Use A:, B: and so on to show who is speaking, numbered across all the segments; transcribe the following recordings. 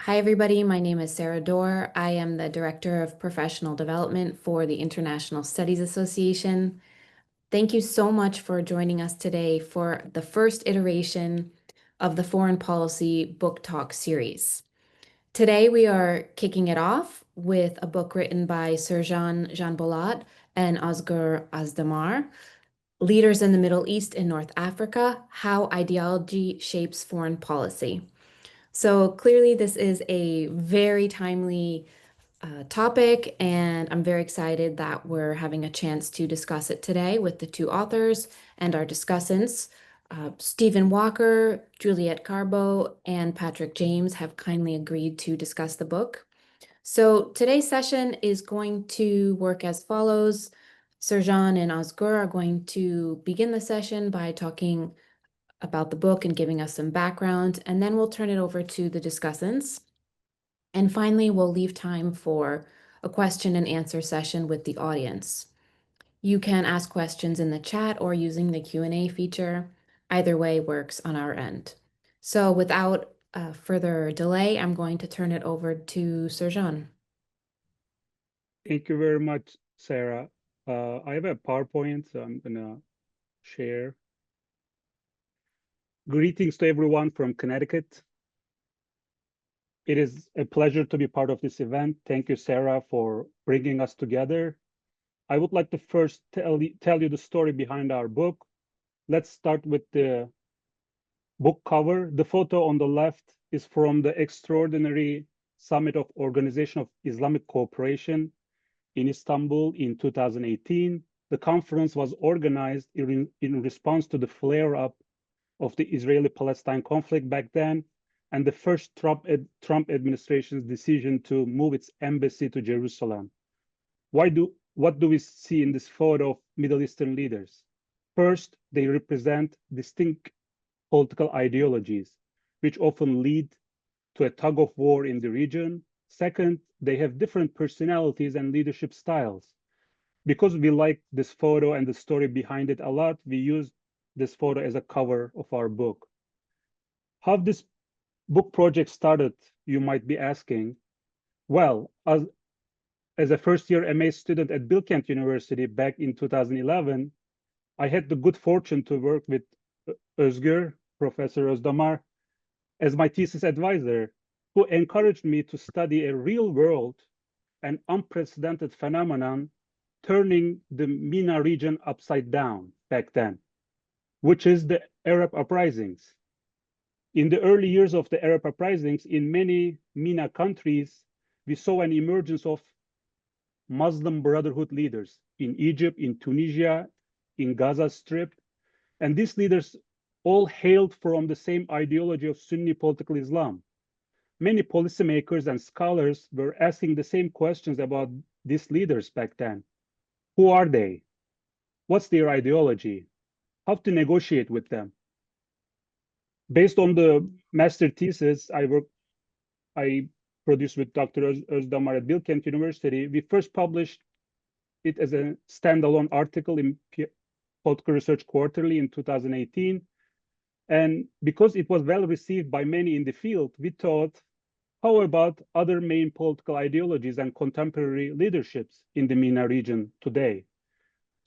A: Hi, everybody. My name is Sarah Dorr. I am the Director of Professional Development for the International Studies Association. Thank you so much for joining us today for the first iteration of the Foreign Policy Book Talk series. Today, we are kicking it off with a book written by Serjan Janbolat and Özgür Özdemir, Leaders in the Middle East and North Africa, How Ideology Shapes Foreign Policy. So clearly, this is a very timely topic, and I'm very excited that we're having a chance to discuss it today with the two authors and our discussants. Stephen Walker, Juliette Carbo, and Patrick James have kindly agreed to discuss the book. So today's session is going to work as follows. Serjan and Özgür are going to begin the session by talking about the book and giving us some background, and then we'll turn it over to the discussants. And finally, we'll leave time for a question and answer session with the audience. You can ask questions in the chat or using the Q&A feature. Either way works on our end. So without further delay, I'm going to turn it over to Serjan.
B: Thank you very much, Sarah. I have a PowerPoint, so I'm gonna share. Greetings to everyone from Connecticut. It is a pleasure to be part of this event. Thank you, Sarah, for bringing us together. I would like to first tell you the story behind our book. Let's start with the book cover. The photo on the left is from the extraordinary summit of Organization of Islamic Cooperation in Istanbul in 2018. The conference was organized in response to the flare-up of the Israeli-Palestine conflict back then, and the first Trump administration's decision to move its embassy to Jerusalem. What do we see in this photo of Middle Eastern leaders? First, they represent distinct political ideologies, which often lead to a tug of war in the region. Second, they have different personalities and leadership styles. Because we like this photo and the story behind it a lot, we used this photo as a cover of our book. How this book project started, you might be asking. Well, as a first-year MA student at Bilkent University back in 2011, I had the good fortune to work with Özgür, Professor Özdemir, as my thesis advisor, who encouraged me to study a real-world and unprecedented phenomenon turning the MENA region upside down back then, which is the Arab uprisings. In the early years of the Arab uprisings in many MENA countries, we saw an emergence of Muslim Brotherhood leaders in Egypt, in Tunisia, in Gaza Strip, and these leaders all hailed from the same ideology of Sunni political Islam. Many policymakers and scholars were asking the same questions about these leaders back then. Who are they? What's their ideology? How to negotiate with them? Based on the master thesis I produced with Dr. Özdemir at Bilkent University, we first published it as a standalone article in Political Research Quarterly in 2018. And because it was well received by many in the field, we thought, how about other main political ideologies and contemporary leaderships in the MENA region today?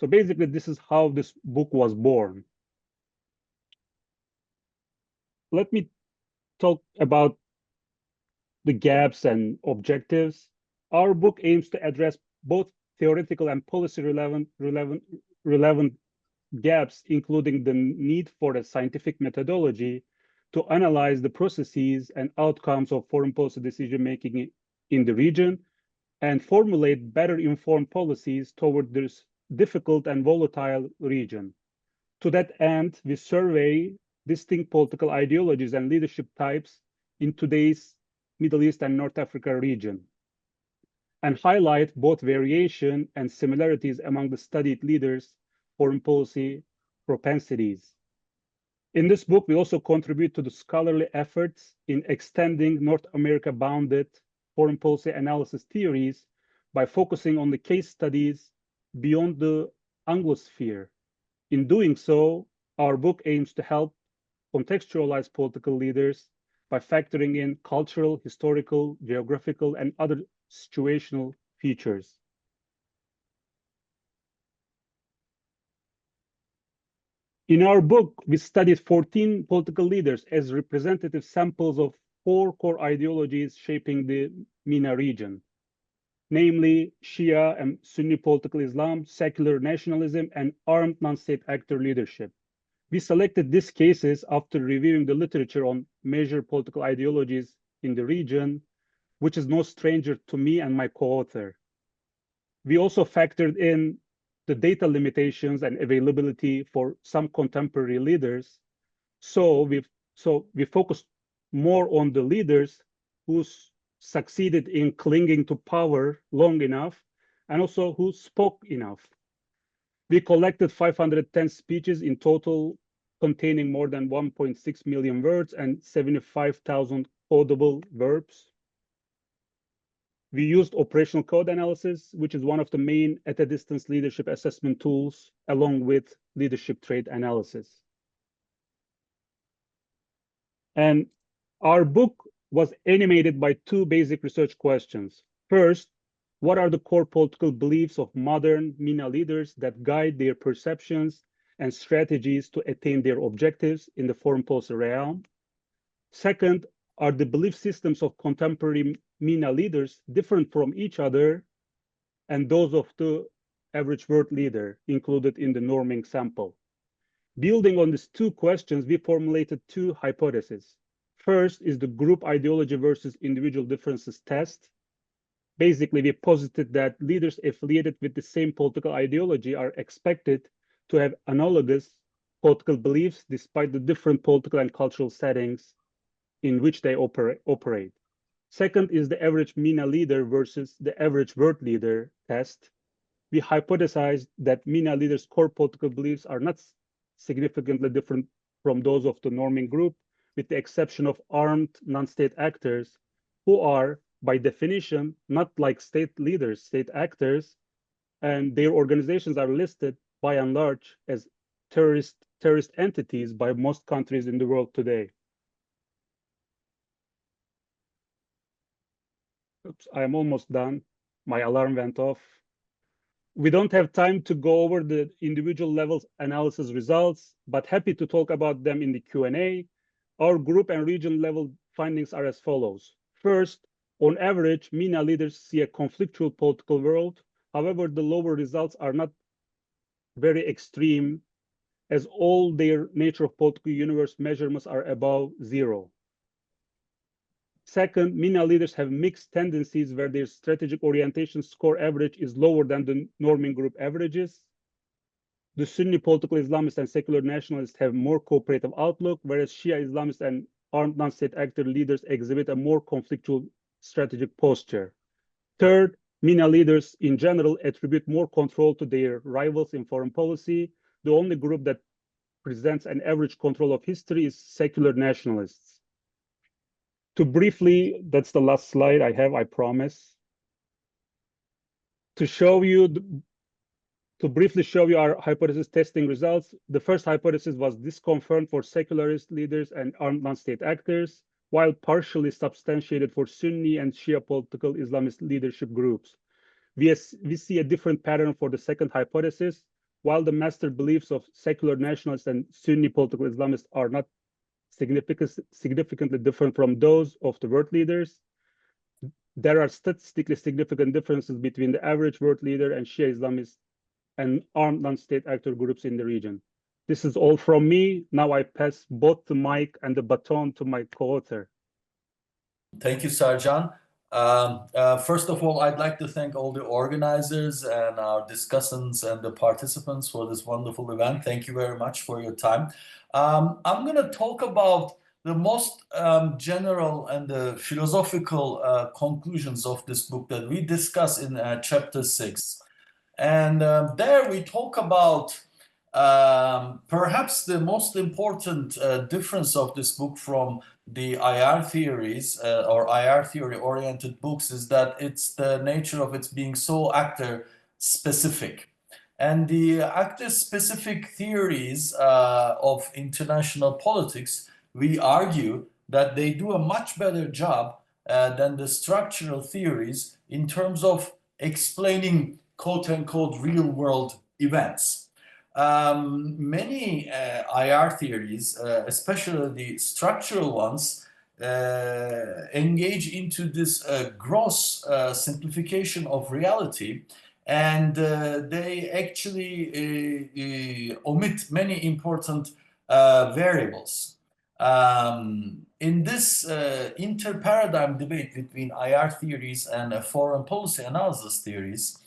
B: So basically, this is how this book was born. Let me talk about the gaps and objectives. Our book aims to address both theoretical and policy relevant gaps, including the need for a scientific methodology to analyze the processes and outcomes of foreign policy decision-making in the region and formulate better informed policies toward this difficult and volatile region. To that end, we survey distinct political ideologies and leadership types in today's Middle East and North Africa region, and highlight both variation and similarities among the studied leaders' foreign policy propensities. In this book, we also contribute to the scholarly efforts in extending North America-bounded foreign policy analysis theories by focusing on the case studies beyond the Anglosphere. In doing so, our book aims to help contextualize political leaders, by factoring in cultural, historical, geographical, and other situational features. In our book, we studied 14 political leaders as representative samples of 4 core ideologies shaping the MENA region, namely Shia and Sunni political Islam, secular nationalism, and armed non-state actor leadership. We selected these cases after reviewing the literature on major political ideologies in the region, which is no stranger to me and my co-author. We also factored in the data limitations and availability for some contemporary leaders. So we focused more on the leaders who succeeded in clinging to power long enough and also who spoke enough. We collected 510 speeches in total, containing more than 1.6 million words and 75,000 codable verbs. We used operational code analysis, which is one of the main at-a-distance leadership assessment tools, along with leadership trait analysis. And our book was animated by 2 basic research questions. First, what are the core political beliefs of modern MENA leaders that guide their perceptions and strategies to attain their objectives in the foreign policy realm? Second, are the belief systems of contemporary MENA leaders different from each other and those of the average world leader included in the norming sample? Building on these 2 questions, we formulated 2 hypotheses. First is the group ideology versus individual differences test. Basically, we posited that leaders affiliated with the same political ideology are expected to have analogous political beliefs despite the different political and cultural settings in which they operate. Second is the average MENA leader versus the average world leader test. We hypothesized that MENA leaders' core political beliefs are not significantly different from those of the norming group, with the exception of armed non-state actors, who are, by definition, not like state leaders, state actors, and their organizations are listed by and large as terrorist entities by most countries in the world today. Oops, I'm almost done. My alarm went off. We don't have time to go over the individual levels analysis results, but happy to talk about them in the Q&A. Our group and region level findings are as follows. First, on average, MENA leaders see a conflictual political world. However, the lower results are not very extreme, as all their nature of political universe measurements are above 0. Second, MENA leaders have mixed tendencies where their strategic orientation score average is lower than the norming group averages. The Sunni political Islamists and secular nationalists have more cooperative outlook, whereas Shia Islamists and armed non-state actor leaders exhibit a more conflictual strategic posture. Third, MENA leaders in general attribute more control to their rivals in foreign policy. The only group that presents an average control of history is secular nationalists. To briefly, that's the last slide I have, I promise. To briefly show you our hypothesis testing results, the first hypothesis was disconfirmed for secularist leaders and armed non-state actors, while partially substantiated for Sunni and Shia political Islamist leadership groups. We see a different pattern for the second hypothesis. While the master beliefs of secular nationalists and Sunni political Islamists are not significantly different from those of the world leaders, there are statistically significant differences between the average world leader and Shia Islamist and armed non-state actor groups in the region. This is all from me. Now I pass both the mic and the baton to my co-author.
C: Thank you, Serjan. First of all, I'd like to thank all the organizers and our discussants and the participants for this wonderful event. Thank you very much for your time. I'm going to talk about the most general and the philosophical conclusions of this book that we discuss in chapter 6. And there we talk about perhaps the most important difference of this book from the IR theories or IR theory oriented books is that it's the nature of its being so actor specific. And the actor specific theories of international politics, we argue that they do a much better job than the structural theories in terms of explaining quote-unquote real-world events. Many IR theories, especially the structural ones, engage into this gross simplification of reality, and they actually omit many important variables. In this inter-paradigm debate between IR theories and foreign policy analysis theories,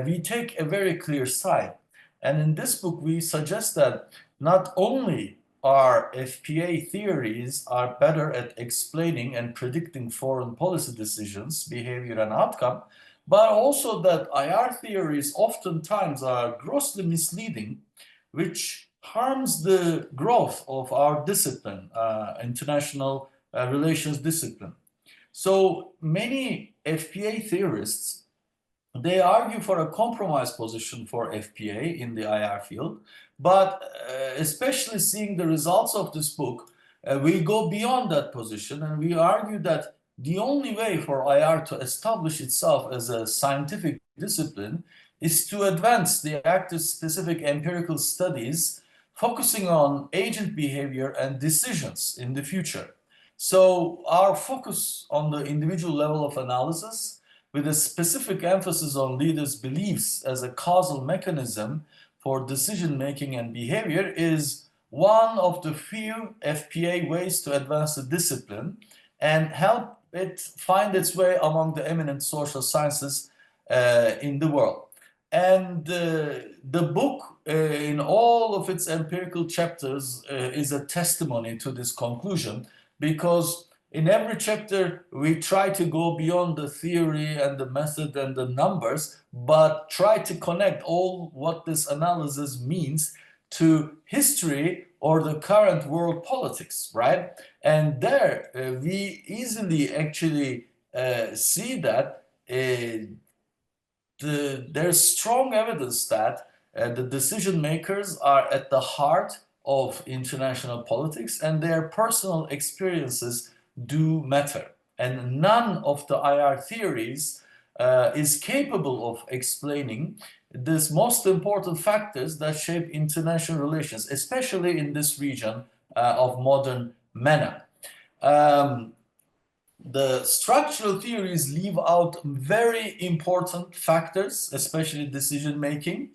C: we take a very clear side. And in this book, we suggest that not only are FPA theories are better at explaining and predicting foreign policy decisions, behavior, and outcome, but also that IR theories oftentimes are grossly misleading, which harms the growth of our discipline, international relations discipline. So many FPA theorists, they argue for a compromise position for FPA in the IR field, but especially seeing the results of this book, we go beyond that position and we argue that the only way for IR to establish itself as a scientific discipline is to advance the actor-specific empirical studies focusing on agent behavior and decisions in the future. So our focus on the individual level of analysis, with a specific emphasis on leaders' beliefs as a causal mechanism for decision-making and behavior, is one of the few FPA ways to advance the discipline and help it find its way among the eminent social sciences in the world. And the book, in all of its empirical chapters, is a testimony to this conclusion, because in every chapter, we try to go beyond the theory and the method and the numbers, but try to connect all what this analysis means to history or the current world politics, right? And there, we easily actually see that there's strong evidence that the decision makers are at the heart of international politics, and their personal experiences do matter. And none of the IR theories is capable of explaining these most important factors that shape international relations, especially in this region of modern MENA. The structural theories leave out very important factors, especially decision-making,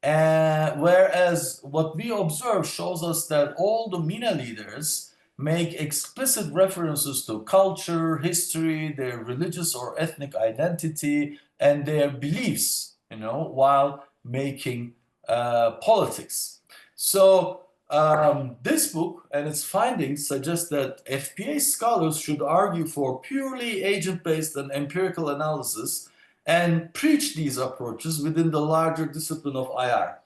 C: whereas what we observe shows us that all the MENA leaders make explicit references to culture, history, their religious or ethnic identity, and their beliefs, while making politics. So this book and its findings suggest that FPA scholars should argue for purely agent-based and empirical analysis and preach these approaches within the larger discipline of IR.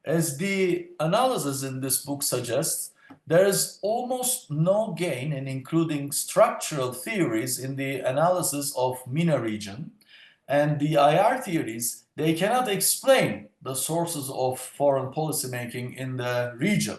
C: As the analysis in this book suggests, there is almost no gain in including structural theories in the analysis of MENA region, and the IR theories, they cannot explain the sources of foreign policy making in the region.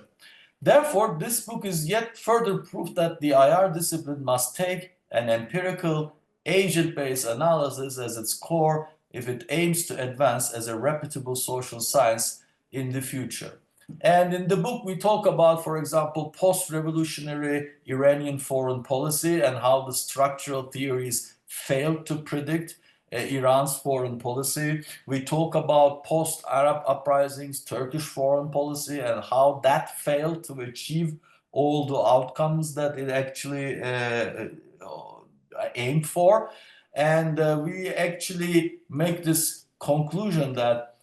C: Therefore, this book is yet further proof that the IR discipline must take an empirical, agent-based analysis as its core if it aims to advance as a reputable social science in the future. And in the book, we talk about, for example, post-revolutionary Iranian foreign policy and how the structural theories failed to predict Iran's foreign policy. We talk about post-Arab uprisings, Turkish foreign policy, and how that failed to achieve all the outcomes that it actually aimed for. And we actually make this conclusion that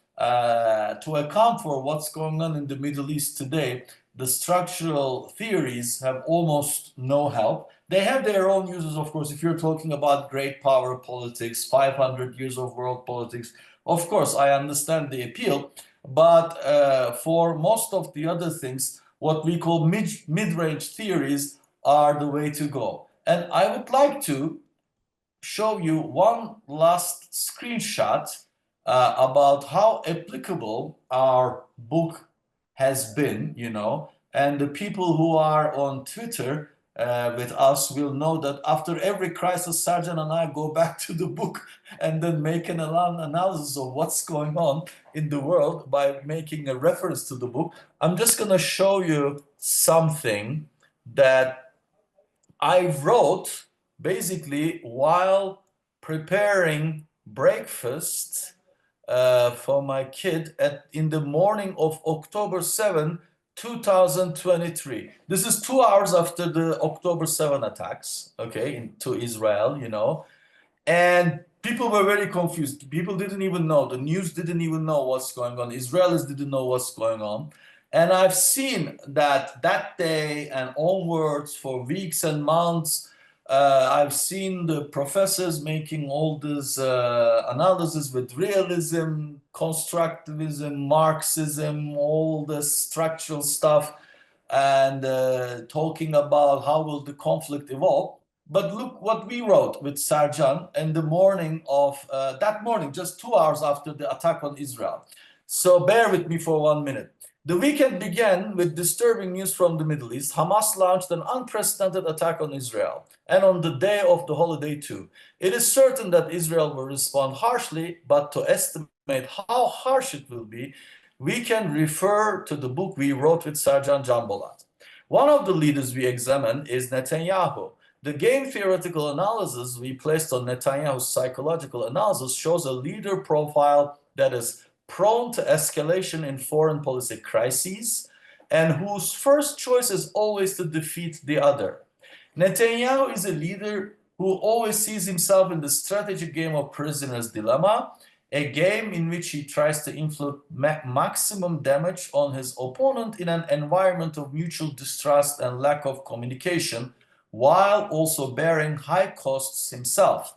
C: to account for what's going on in the Middle East today, the structural theories have almost no help. They have their own uses, of course. If you're talking about great power politics, 500 years of world politics, of course, I understand the appeal. But for most of the other things, what we call mid-range theories are the way to go. And I would like to show you one last screenshot about how applicable our book has been, and the people who are on Twitter with us will know that after every crisis, Sercan and I go back to the book and then make an analysis of what's going on in the world by making a reference to the book. I'm just going to show you something that I wrote basically while preparing breakfast for my kid in the morning of October 7, 2023. This is 2 hours after the October 7 attacks, okay, into Israel, you know. And people were very confused. People didn't even know. The news didn't even know what's going on. Israelis didn't know what's going on. And I've seen that day and onwards for weeks and months, I've seen the professors making all this analysis with realism, constructivism, Marxism, all the structural stuff, and talking about how will the conflict evolve. But look what we wrote with Sercan in the morning of that morning, just 2 hours after the attack on Israel. So bear with me for 1 minute. The weekend began with disturbing news from the Middle East. Hamas launched an unprecedented attack on Israel, and on the day of the holiday too. It is certain that Israel will respond harshly, but to estimate how harsh it will be, we can refer to the book we wrote with Sercan Canbolat. One of the leaders we examined is Netanyahu. The game theoretical analysis we placed on Netanyahu's psychological analysis shows a leader profile that is prone to escalation in foreign policy crises and whose first choice is always to defeat the other. Netanyahu is a leader who always sees himself in the strategic game of prisoner's dilemma, a game in which he tries to inflict maximum damage on his opponent in an environment of mutual distrust and lack of communication, while also bearing high costs himself.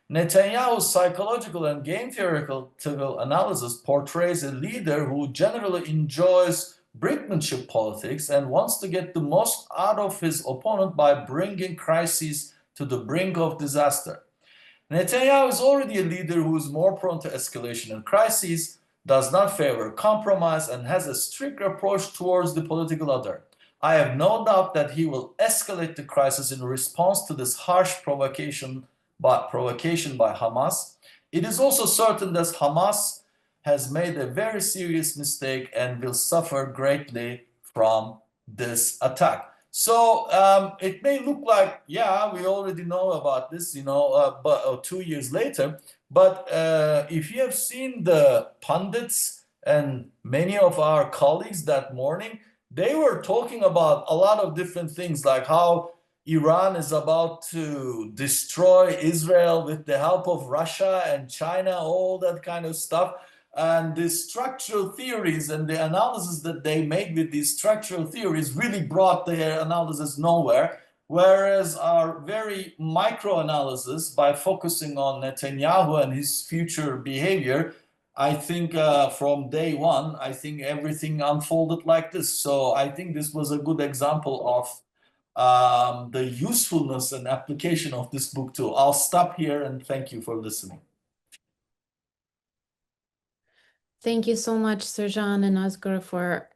C: Netanyahu's psychological and game theoretical analysis portrays a leader who generally enjoys brinkmanship politics and wants to get the most out of his opponent by bringing crises to the brink of disaster. Netanyahu is already a leader who is more prone to escalation and crises, does not favor compromise, and has a strict approach towards the political other. I have no doubt that he will escalate the crisis in response to this harsh provocation by Hamas. It is also certain that Hamas has made a very serious mistake and will suffer greatly from this attack. So it may look like, yeah, we already know about this, you know, but 2 years later. But if you have seen the pundits and many of our colleagues that morning, they were talking about a lot of different things, like how Iran is about to destroy Israel with the help of Russia and China, all that kind of stuff. And the structural theories and the analysis that they made with these structural theories really brought their analysis nowhere. Whereas our very micro analysis, by focusing on Netanyahu and his future behavior, I think from day one, I think everything unfolded like this. So I think this was a good example of the usefulness and application of this book too. I'll stop here and thank you for listening.
A: Thank you so much, Sercan and Asghar, for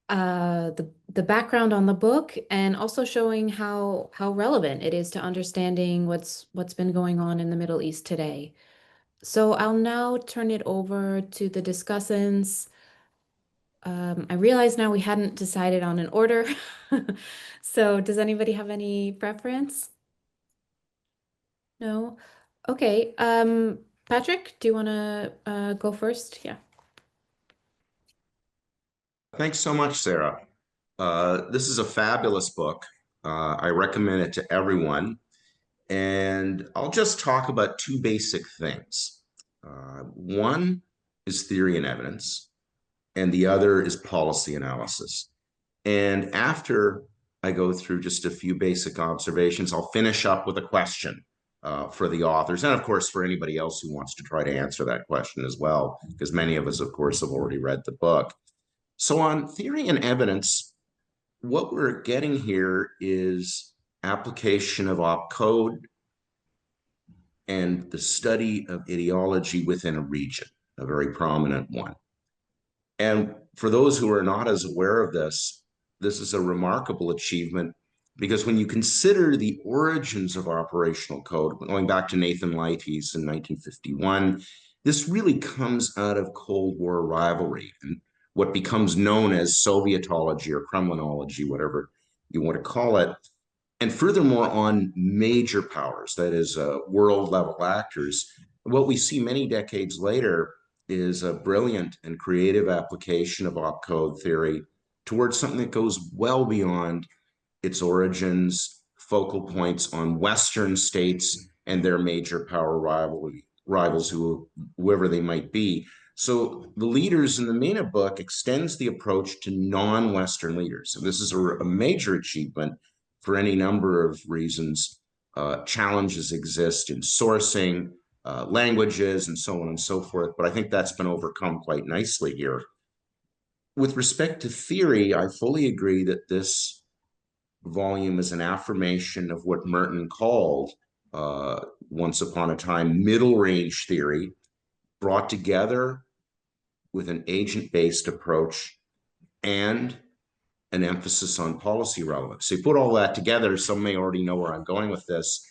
A: the background on the book and also showing how relevant it is to understanding what's been going on in the Middle East today. So I'll now turn it over to the discussants. I realize now we hadn't decided on an order. So does anybody have any preference? No? Okay. Patrick, do you want to go first? Yeah.
D: Thanks so much, Sarah. This is a fabulous book. I recommend it to everyone. And I'll just talk about two basic things. One is theory and evidence, and the other is policy analysis. And after I go through just a few basic observations, I'll finish up with a question for the authors, and of course for anybody else who wants to try to answer that question as well, because many of us, of course, have already read the book. So on theory and evidence, what we're getting here is application of opcode and the study of ideology within a region, a very prominent one. And for those who are not as aware of this, this is a remarkable achievement Because when you consider the origins of operational code, going back to Nathan Leites in 1951, this really comes out of Cold War rivalry and what becomes known as Sovietology or Kremlinology, whatever you want to call it. And furthermore, on major powers, that is, world level actors, what we see many decades later is a brilliant and creative application of opcode theory towards something that goes well beyond its origins, focal points on Western states and their major power rivals, whoever they might be. So the Leaders in the MENA book extends the approach to non-Western leaders. And this is a major achievement for any number of reasons. Challenges exist in sourcing, languages, and so on and so forth. But I think that's been overcome quite nicely here. With respect to theory, I fully agree that this volume is an affirmation of what Merton called, once upon a time, middle range theory, brought together with an agent-based approach and an emphasis on policy relevance. So you put all that together, some may already know where I'm going with this.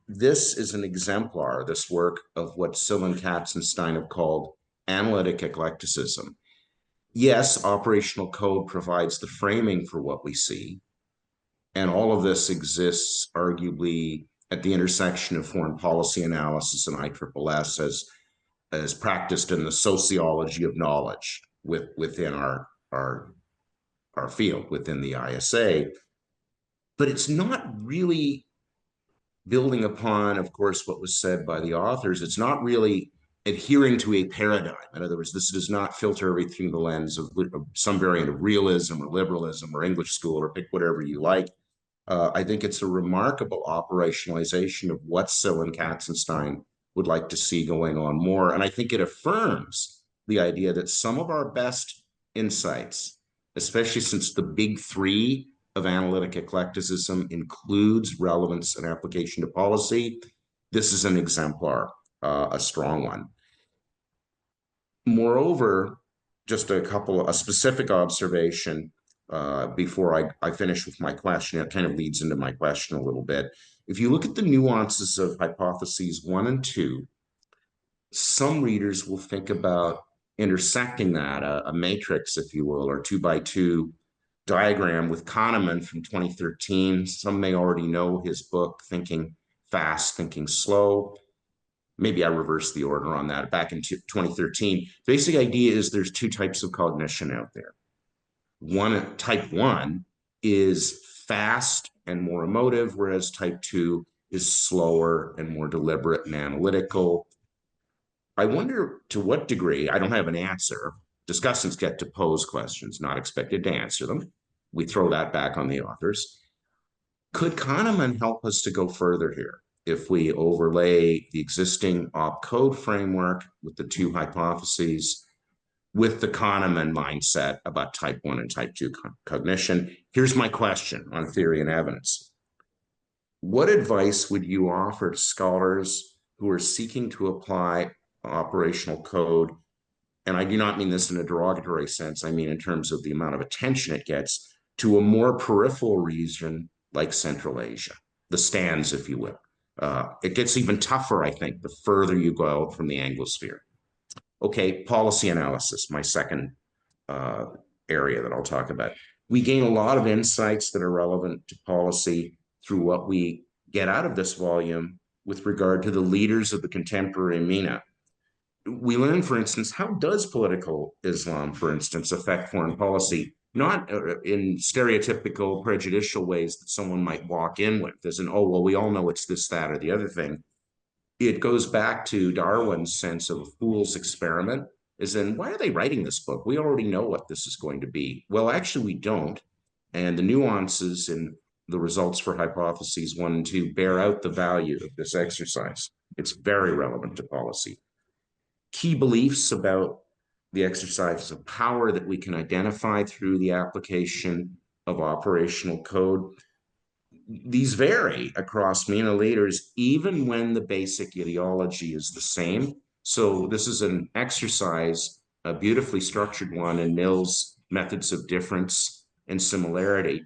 D: This is an exemplar, this work, of what Sill and Katzenstein have called analytic eclecticism. Yes, operational code provides the framing for what we see, and all of this exists arguably at the intersection of foreign policy analysis and ISSS as practiced in the sociology of knowledge within our field, within the ISA. But it's not really building upon, of course, what was said by the authors. It's not really adhering to a paradigm. In other words, this does not filter everything through the lens of some variant of realism or liberalism or English school, or pick whatever you like. I think it's a remarkable operationalization of what Sill and Katzenstein would like to see going on more. And I think it affirms the idea that some of our best insights, especially since the big three of analytic eclecticism includes relevance and application to policy, this is an exemplar, a strong one. Moreover, just a specific observation before I finish with my question. It kind of leads into my question a little bit. If you look at the nuances of hypotheses 1 and 2, some readers will think about intersecting that, a matrix, if you will, or 2x2 diagram with Kahneman from 2013. Some may already know his book, Thinking Fast, Thinking Slow. Maybe I reversed the order on that. Back in 2013, basic idea is there's two types of cognition out there. Type 1 is fast and more emotive, whereas type 2 is slower and more deliberate and analytical. I wonder to what degree, I don't have an answer. Discussants get to pose questions, not expected to answer them. We throw that back on the authors. Could Kahneman help us to go further here if we overlay the existing opcode framework with the two hypotheses with the Kahneman mindset about type 1 and type 2 cognition? Here's my question on theory and evidence. What advice would you offer to scholars who are seeking to apply operational code? And I do not mean this in a derogatory sense. I mean in terms of the amount of attention it gets to a more peripheral region like Central Asia, the stands, if you will. It gets even tougher, I think, the further you go out from the Anglosphere. Okay, policy analysis, my second area that I'll talk about. We gain a lot of insights that are relevant to policy through what we get out of this volume with regard to the leaders of the contemporary MENA. We learn, for instance, how does political Islam, for instance, affect foreign policy? Not in stereotypical prejudicial ways that someone might walk in with, as in, oh, well, we all know it's this, that, or the other thing. It goes back to Darwin's sense of a fool's experiment, as in, why are they writing this book? We already know what this is going to be. Well, actually, we don't. And the nuances in the results for hypotheses 1 and 2 bear out the value of this exercise. It's very relevant to policy. Key beliefs about the exercise of power that we can identify through the application of operational code. These vary across MENA leaders, even when the basic ideology is the same. So this is an exercise, a beautifully structured one in Mill's methods of difference and similarity.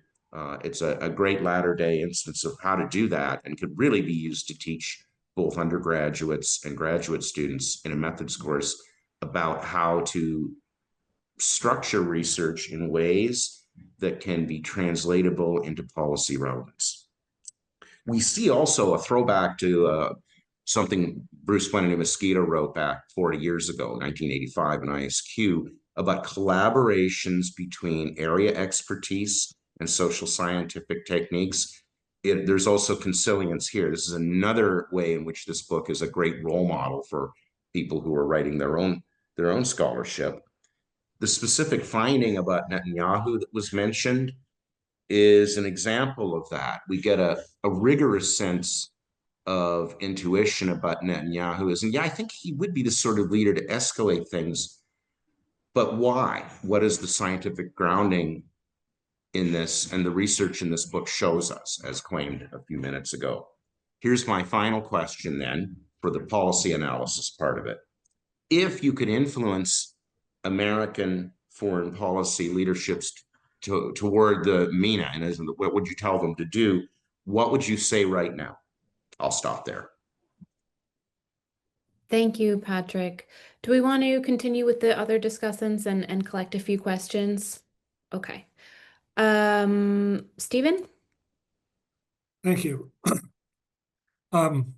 D: It's a great latter-day instance of how to do that and could really be used to teach both undergraduates and graduate students in a methods course about how to structure research in ways that can be translatable into policy relevance. We see also a throwback to something Bruce Buenaventura wrote back 40 years ago, 1985 in ISQ, about collaborations between area expertise and social scientific techniques. There's also consilience here. This is another way in which this book is a great role model for people who are writing their own scholarship. The specific finding about Netanyahu that was mentioned is an example of that. We get a rigorous sense of intuition about Netanyahu is, and yeah, I think he would be the sort of leader to escalate things. But why? What is the scientific grounding in this? And the research in this book shows us, as claimed a few minutes ago. Here's my final question then for the policy analysis part of it. If you could influence American foreign policy leaderships toward the MENA, and what would you tell them to do? What would you say right now? I'll stop there.
A: Thank you, Patrick. Do we want to continue with the other discussants and collect a few questions? Okay. Stephen?
E: Thank you. Some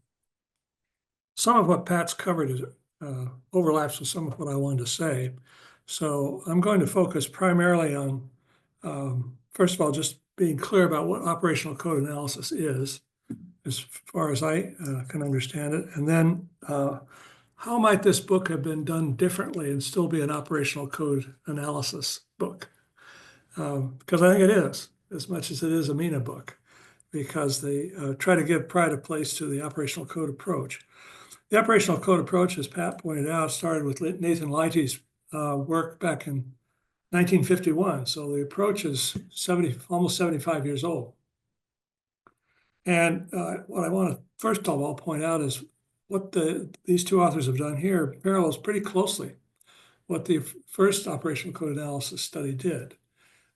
E: of what Pat's covered is overlaps with some of what I wanted to say. So I'm going to focus primarily on, first of all, just being clear about what operational code analysis is, as far as I can understand it. And then how might this book have been done differently and still be an operational code analysis book? Because I think it is, as much as it is a MENA book, because they try to give pride of place to the operational code approach. The operational code approach, as Pat pointed out, started with Nathan Leighty's work back in 1951. So the approach is almost 75 years old. And what I want to first of all point out is what these two authors have done here parallels pretty closely what the first operational code analysis study did.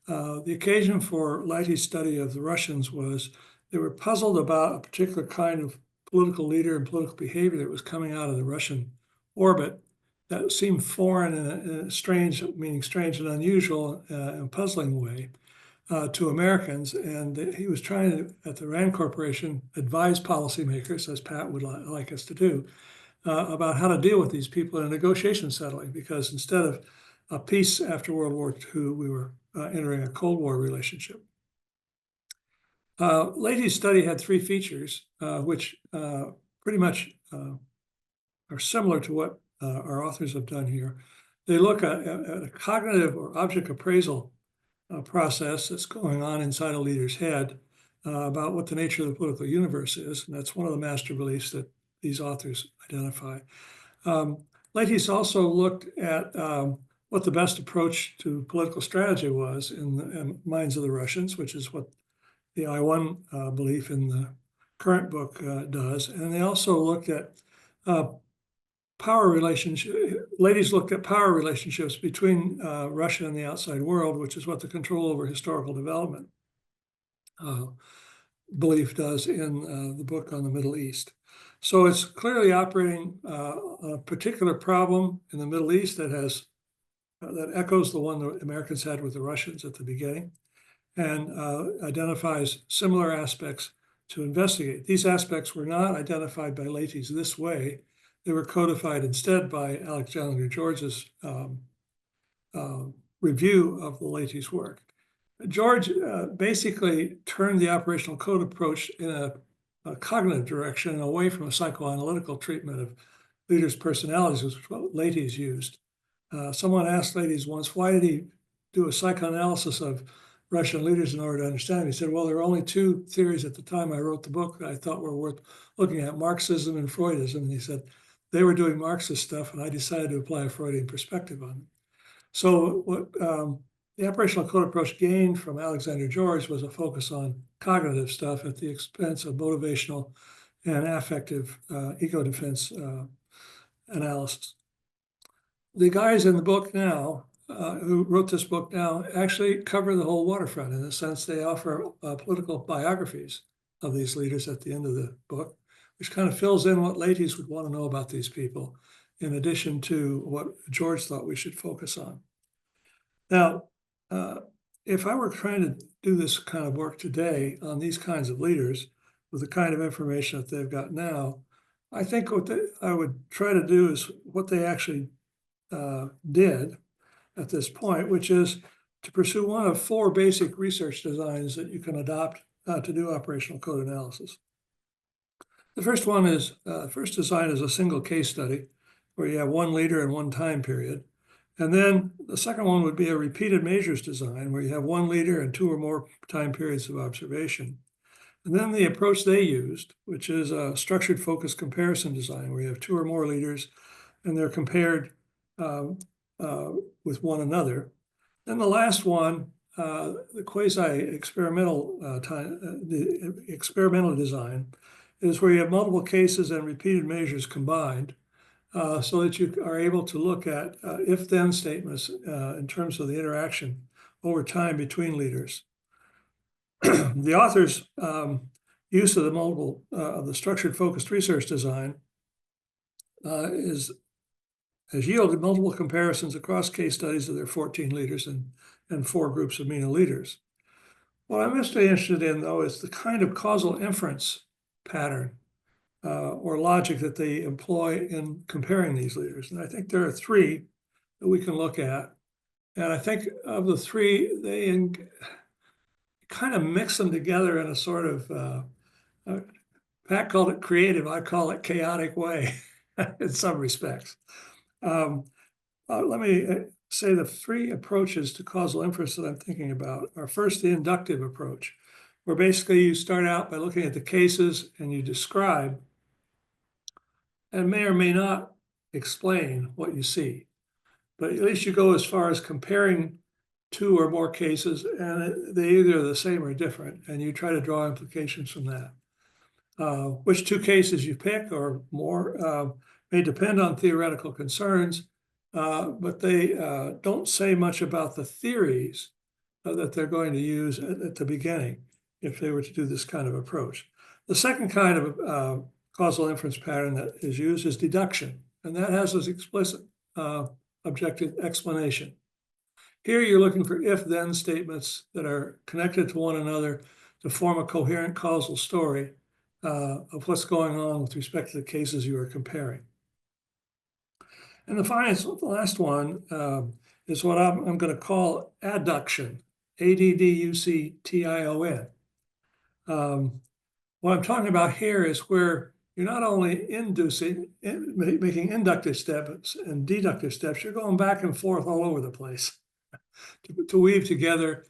E: The occasion for Leighty's study of the Russians was they were puzzled about a particular kind of political leader and political behavior that was coming out of the Russian orbit that seemed foreign in a strange, meaning strange and unusual and puzzling way to Americans. And he was trying to, at the RAND Corporation, advise policymakers, as Pat would like us to do, about how to deal with these people in a negotiation settling, because instead of a peace after World War II, we were entering a Cold War relationship. Leighty's study had three features, which pretty much are similar to what our authors have done here. They look at a cognitive or object appraisal process that's going on inside a leader's head about what the nature of the political universe is. And that's one of the master beliefs that these authors identify. Leighty's also looked at what the best approach to political strategy was in the minds of the Russians, which is what the I-1 belief in the current book does. And they also looked at power relationships. Leighty's looked at power relationships between Russia and the outside world, which is what the control over historical development belief does in the book on the Middle East. So it's clearly operating a particular problem in the Middle East that has that echoes the one the Americans had with the Russians at the beginning, and identifies similar aspects to investigate. These aspects were not identified by Leighty's this way. They were codified instead by Alexander George's review of the Leighty's work. George basically turned the operational code approach in a cognitive direction away from a psychoanalytical treatment of leaders' personalities, which is what Leighty's used. Someone asked Leighty's once, why did he do a psychoanalysis of Russian leaders in order to understand them? He said, well, there were only two theories at the time I wrote the book that I thought were worth looking at, Marxism and Freudism. And he said, they were doing Marxist stuff, and I decided to apply a Freudian perspective on them. So what the operational code approach gained from Alexander George was a focus on cognitive stuff at the expense of motivational and affective ego defense analysis. The guys in the book now, who wrote this book now actually cover the whole waterfront. In a sense, they offer political biographies of these leaders at the end of the book, which kind of fills in what ladies would want to know about these people, in addition to what George thought we should focus on. Now, if I were trying to do this kind of work today on these kinds of leaders with the kind of information that they've got now, I think what I would try to do is what they actually did at this point, which is to pursue one of 4 basic research designs that you can adopt to do operational code analysis. The first one is, first design is a single case study where you have one leader and one time period. And then the second one would be a repeated measures design where you have one leader and 2 or more time periods of observation. And then the approach they used, which is a structured focus comparison design where you have 2 or more leaders and they're compared with one another. Then the last one, the quasi-experimental the experimental design, is where you have multiple cases and repeated measures combined, so that you are able to look at if-then statements in terms of the interaction over time between leaders. The author's use of the structured focused research design has yielded multiple comparisons across case studies of their 14 leaders and 4 groups of MENA leaders. What I'm mostly interested in, though, is the kind of causal inference pattern or logic that they employ in comparing these leaders. And I think there are 3 that we can look at. And I think of the 3, they kind of mix them together in a sort of, Pat called it creative, I call it chaotic way in some respects. Let me say the 3 approaches to causal inference that I'm thinking about are first the inductive approach, where basically you start out by looking at the cases and you describe and may or may not explain what you see. But at least you go as far as comparing 2 or more cases and they either are the same or different, and you try to draw implications from that. Which 2 cases you pick or more may depend on theoretical concerns, but they don't say much about the theories that they're going to use at the beginning if they were to do this kind of approach. The second kind of causal inference pattern that is used is deduction, and that has this explicit objective explanation. Here you're looking for if-then statements that are connected to one another to form a coherent causal story of what's going on with respect to the cases you are comparing. And the last one is what I'm going to call adduction, ADDUCTION. What I'm talking about here is where you're not only making inductive steps and deductive steps, you're going back and forth all over the place to weave together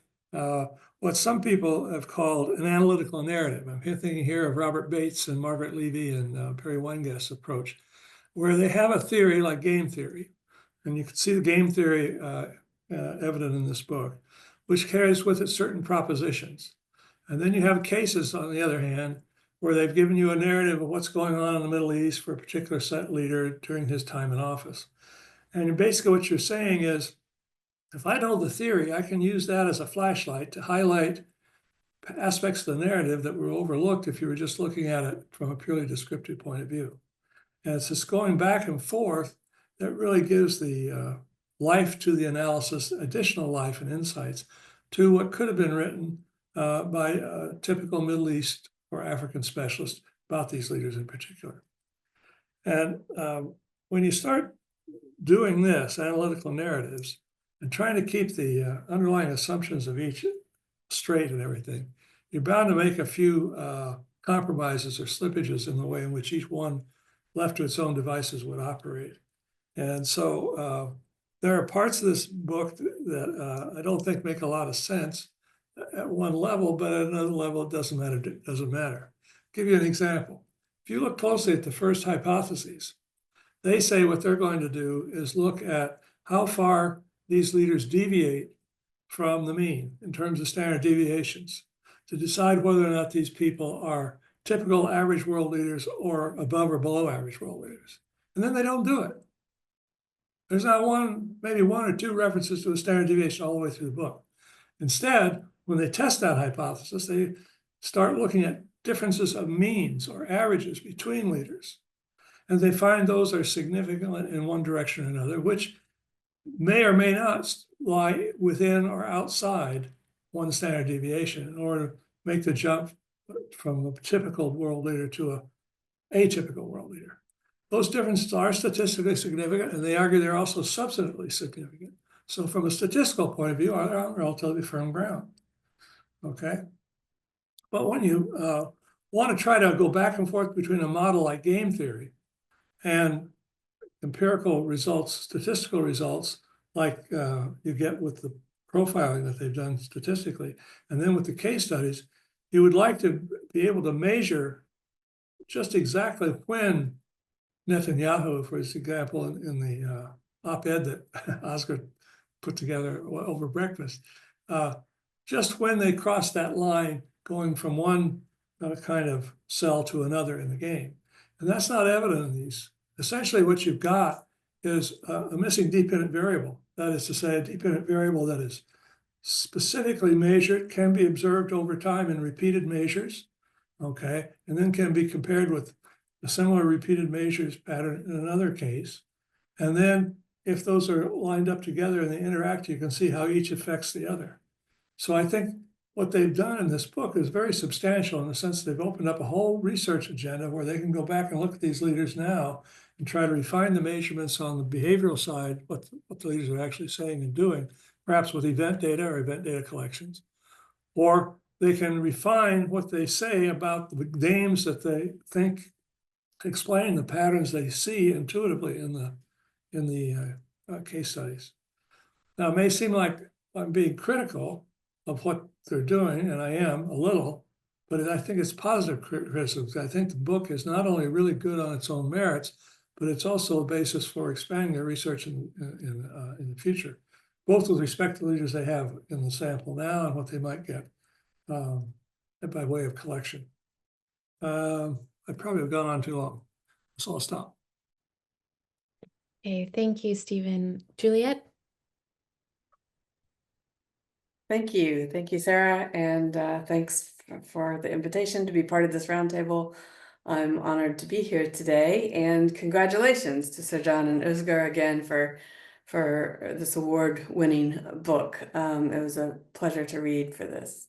E: what some people have called an analytical narrative. I'm thinking here of Robert Bates and Margaret Levy and Perry Weingast's approach, where they have a theory like game theory. And you can see the game theory evident in this book, which carries with it certain propositions. And then you have cases, on the other hand, where they've given you a narrative of what's going on in the Middle East for a particular set leader during his time in office. And basically what you're saying is, if I know the theory, I can use that as a flashlight to highlight aspects of the narrative that were overlooked if you were just looking at it from a purely descriptive point of view. And it's just going back and forth that really gives the life to the analysis, additional life and insights to what could have been written by a typical Middle East or African specialist about these leaders in particular. And when you start doing this, analytical narratives, and trying to keep the underlying assumptions of each straight and everything, you're bound to make a few compromises or slippages in the way in which each one left to its own devices would operate. And so there are parts of this book that I don't think make a lot of sense at one level, but at another level, it doesn't matter. I'll give you an example. If you look closely at the first hypotheses, they say what they're going to do is look at how far these leaders deviate from the mean in terms of standard deviations to decide whether or not these people are typical average world leaders or above or below average world leaders. And then they don't do it. There's not one, maybe one or two references to a standard deviation all the way through the book. Instead, when they test that hypothesis, they start looking at differences of means or averages between leaders. And they find those are significant in one direction or another, which may or may not lie within or outside one standard deviation in order to make the jump from a typical world leader to a atypical world leader. Those differences are statistically significant, and they argue they're also substantively significant. So from a statistical point of view, they're on relatively firm ground. Okay. But when you want to try to go back and forth between a model like game theory and empirical results, statistical results, like you get with the profiling that they've done statistically, and then with the case studies, you would like to be able to measure just exactly when Netanyahu, for example, in the op-ed that Oscar put together over breakfast, just when they crossed that line going from one kind of cell to another in the game. And that's not evident in these. Essentially what you've got is a missing dependent variable. That is to say, a dependent variable that is specifically measured, can be observed over time in repeated measures, okay, and then can be compared with a similar repeated measures pattern in another case. And then if those are lined up together and they interact, you can see how each affects the other. So I think what they've done in this book is very substantial in the sense they've opened up a whole research agenda where they can go back and look at these leaders now and try to refine the measurements on the behavioral side, what the leaders are actually saying and doing, perhaps with event data or event data collections. Or they can refine what they say about the names that they think explain the patterns they see intuitively in the case studies. Now, it may seem like I'm being critical of what they're doing, and I am a little, but I think it's positive criticism. I think the book is not only really good on its own merits, but it's also a basis for expanding their research in the future, both with respect to the leaders they have in the sample now and what they might get by way of collection. I probably have gone on too long, so I'll stop.
A: Okay, thank you, Stephen. Juliet?
F: Thank you, Sarah, and thanks for the invitation to be part of this roundtable. I'm honored to be here today, and congratulations to Sir-John and Özgür again for this award-winning book. It was a pleasure to read for this.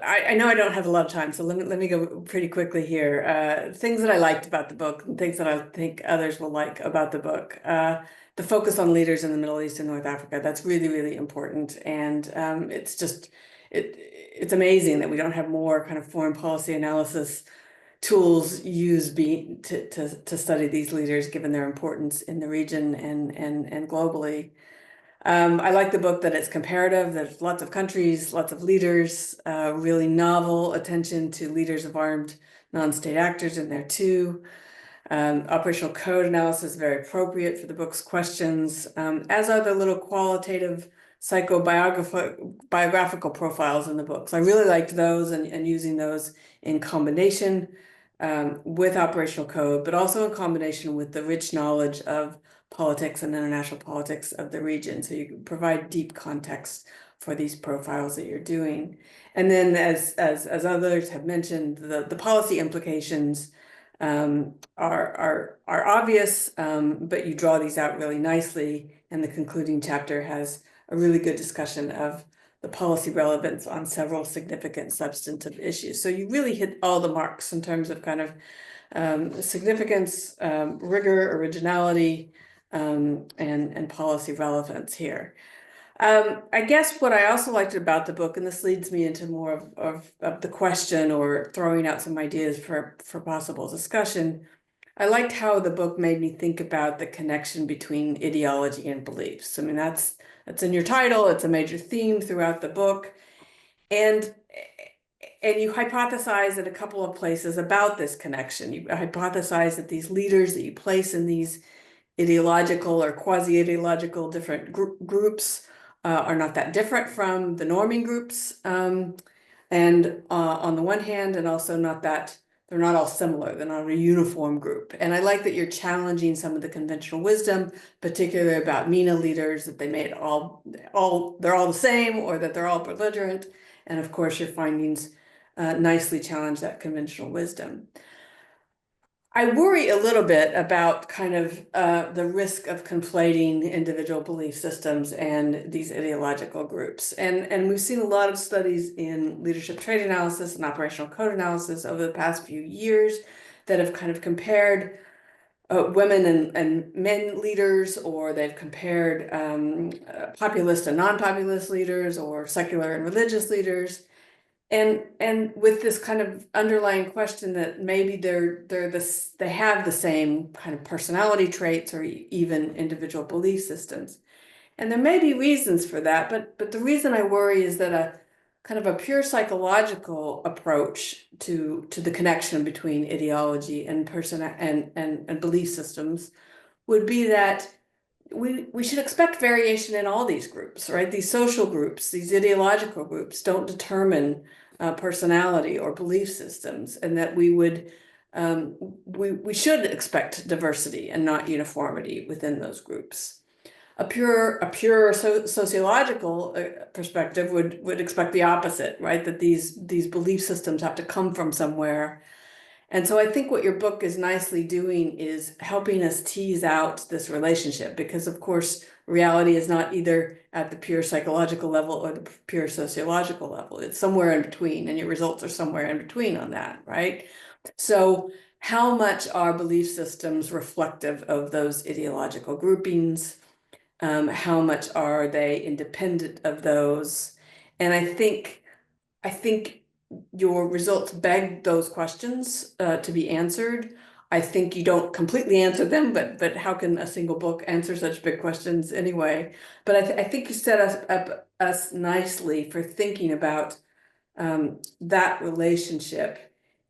F: I know I don't have a lot of time, so let me go pretty quickly here. Things that I liked about the book and things that I think others will like about the book. The focus on leaders in the Middle East and North Africa, that's really, really important. And it's amazing that we don't have more kind of foreign policy analysis tools used to study these leaders, given their importance in the region and globally. I like the book that it's comparative. There's lots of countries, lots of leaders, really novel attention to leaders of armed non-state actors in there too. Operational code analysis is very appropriate for the book's questions, as are the little qualitative psychobiographical profiles in the books. I really liked those and using those in combination with operational code, but also in combination with the rich knowledge of politics and international politics of the region. So you can provide deep context for these profiles that you're doing. And then as others have mentioned, the policy implications are obvious, but you draw these out really nicely. And the concluding chapter has a really good discussion of the policy relevance on several significant substantive issues. So you really hit all the marks in terms of kind of significance, rigor, originality, and policy relevance here. I guess what I also liked about the book, and this leads me into more of the question or throwing out some ideas for possible discussion. I liked how the book made me think about the connection between ideology and beliefs. I mean, that's in your title. It's a major theme throughout the book. And you hypothesize at a couple of places about this connection. You hypothesize that these leaders that you place in these ideological or quasi-ideological different groups are not that different from the norming groups, and on the one hand, and also not that not all similar. They're not a uniform group. And I like that you're challenging some of the conventional wisdom, particularly about MENA leaders, that they made they're all the same, or that they're all belligerent. And of course, your findings nicely challenge that conventional wisdom. I worry a little bit about kind of the risk of conflating individual belief systems and these ideological groups. And we've seen a lot of studies in leadership trait analysis and operational code analysis over the past few years that have kind of compared women and men leaders, or they've compared populist and non-populist leaders, or secular and religious leaders. And with this kind of underlying question that maybe they have the same kind of personality traits, or even individual belief systems. And there may be reasons for that, but the reason I worry is that a kind of a pure psychological approach to the connection between ideology and and belief systems would be that we should expect variation in all these groups, right? These social groups, these ideological groups don't determine personality or belief systems, and that we should expect diversity and not uniformity within those groups. A pure sociological perspective would expect the opposite, right? That these belief systems have to come from somewhere. And so I think what your book is nicely doing is helping us tease out this relationship, because of course, reality is not either at the pure psychological level or the pure sociological level. It's somewhere in between, and your results are somewhere in between on that, right? So how much are belief systems reflective of those ideological groupings? How much are they independent of those? And I think your results beg those questions to be answered. I think you don't completely answer them, but how can a single book answer such big questions anyway? But I think you set us nicely for thinking about that relationship.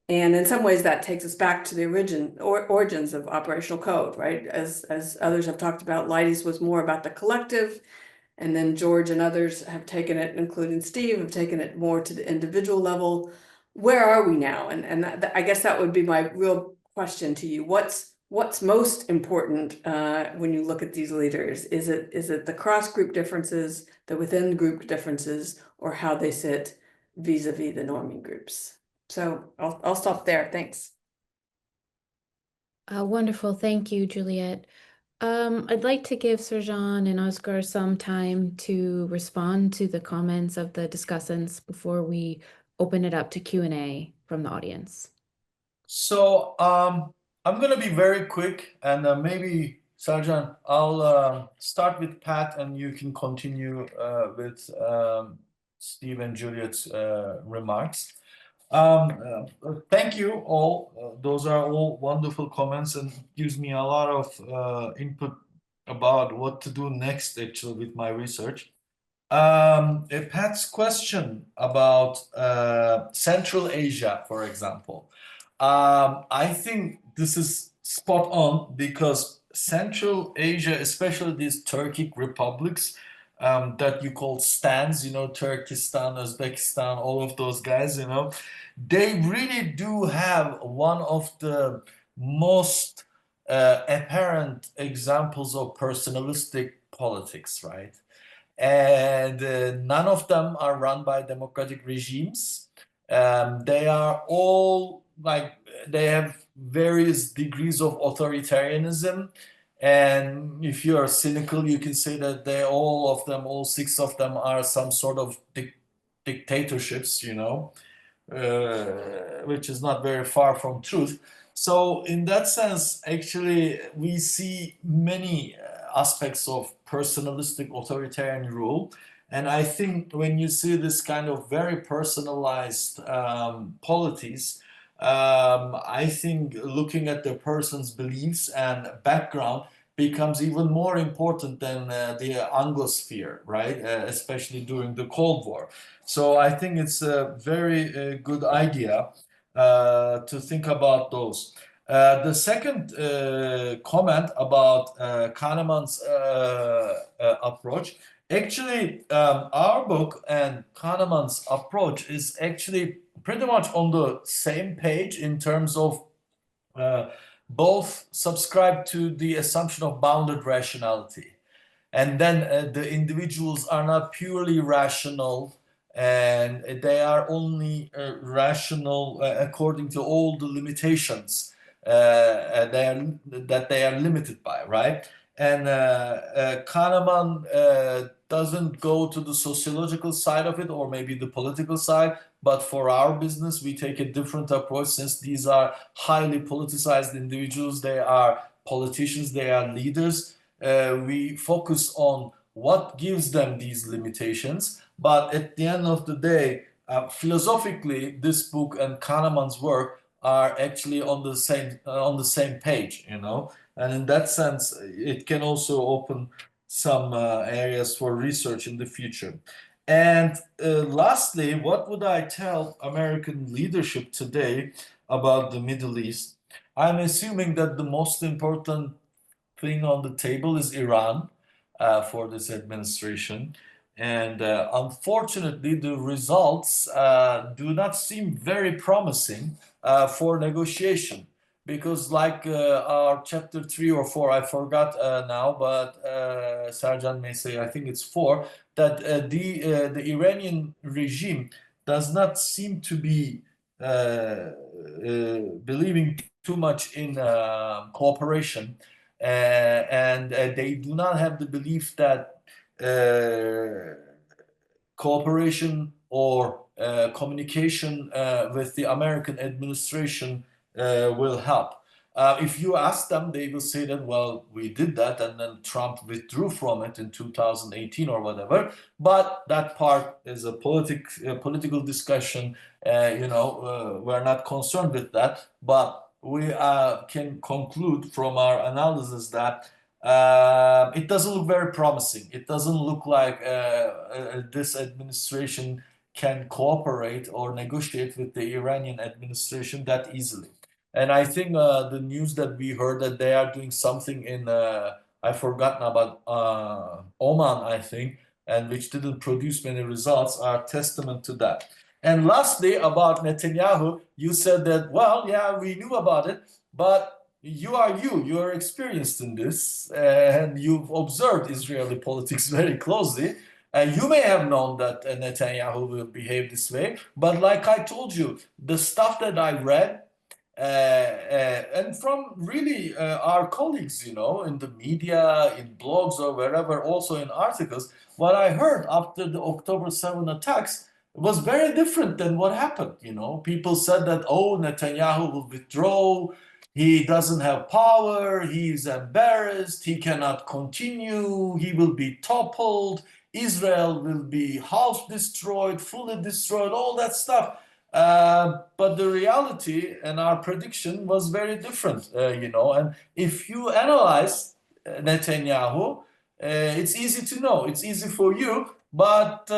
F: And in some ways that takes us back to the origins of operational code, right? As others have talked about, Leides was more about the collective. And then George and others have taken it, including Steve, have taken it more to the individual level. Where are we now? And I guess that would be my real question to you. What's most important when you look at these leaders? Is it the cross-group differences, the within-group differences, or how they sit vis-a-vis the norming groups? So I'll stop there. Thanks.
A: Wonderful. Thank you, Juliet. I'd like to give Sir-Jean and Oscar some time to respond to the comments of the discussants before we open it up to Q&A from the audience.
C: So I'm going to be very quick, and maybe, Sir-Jean, I'll start with Pat, and you can continue with Steve and Juliet's remarks. Thank you all. Those are all wonderful comments, and gives me a lot of input about what to do next, actually, with my research. Pat's question about Central Asia, for example. I think this is spot on, because Central Asia, especially these Turkic republics that you call stans, Turkestan, Uzbekistan, all of those guys, they really do have one of the most apparent examples of personalistic politics, right? And none of them are run by democratic regimes. They are all they have various degrees of authoritarianism. And if you are cynical, you can say that all 6 of them are some sort of dictatorships, which is not very far from truth. So in that sense, actually, we see many aspects of personalistic authoritarian rule. And I think when you see this kind of very personalized polities, I think looking at the person's beliefs and background becomes even more important than the Anglosphere, right? Especially during the Cold War. So I think it's a very good idea to think about those. The second comment about Kahneman's approach, actually, our book and Kahneman's approach is actually pretty much on the same page in terms of both subscribe to the assumption of bounded rationality. And then the individuals are not purely rational, and they are only rational according to all the limitations that they are limited by, right? And Kahneman doesn't go to the sociological side of it, or maybe the political side, but for our business, we take a different approach. Since these are highly politicized individuals, they are politicians, they are leaders. We focus on what gives them these limitations. But at the end of the day, philosophically, this book and Kahneman's work are actually on the same page, you know. And in that sense, it can also open some areas for research in the future. And lastly, what would I tell American leadership today about the Middle East? I'm assuming that the most important thing on the table is Iran for this administration. And unfortunately, the results do not seem very promising for negotiation. Because like our chapter 3 or 4, I forgot now, but Sercan may say, I think it's 4, that the Iranian regime does not seem to be believing too much in cooperation, and they do not have the belief that cooperation or communication with the American administration will help. If you ask them, they will say that, well, we did that, and then Trump withdrew from it in 2018 or whatever. But that part is a political discussion. We're not concerned with that. But we can conclude from our analysis that it doesn't look very promising. It doesn't look like this administration can cooperate or negotiate with the Iranian administration that easily. And I think the news that we heard that they are doing something in, I've forgotten about Oman, I think, and which didn't produce many results, are testament to that. And lastly, about Netanyahu, you said that, well, yeah, we knew about it, but you are experienced in this, and you've observed Israeli politics very closely. You may have known that Netanyahu will behave this way, but like I told you, the stuff that I read, and from really our colleagues, in the media, in blogs or wherever, also in articles, what I heard after the October 7 attacks was very different than what happened. People said that, oh, Netanyahu will withdraw, he doesn't have power, he's embarrassed, he cannot continue, he will be toppled, Israel will be half destroyed, fully destroyed, all that stuff. But the reality and our prediction was very different, and if you analyze Netanyahu, it's easy to know, it's easy for you, but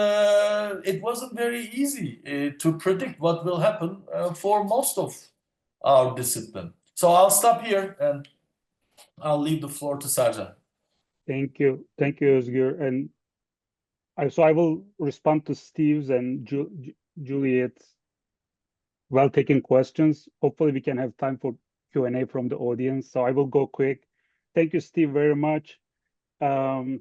C: it wasn't very easy to predict what will happen for most of our discipline. So I'll stop here and I'll leave the floor to Sercan.
B: Thank you, Özgür. And I will respond to Steve's and Juliet's well-taken questions. Hopefully we can have time for Q&A from the audience. So I will go quick. Thank you, Steve, very much. I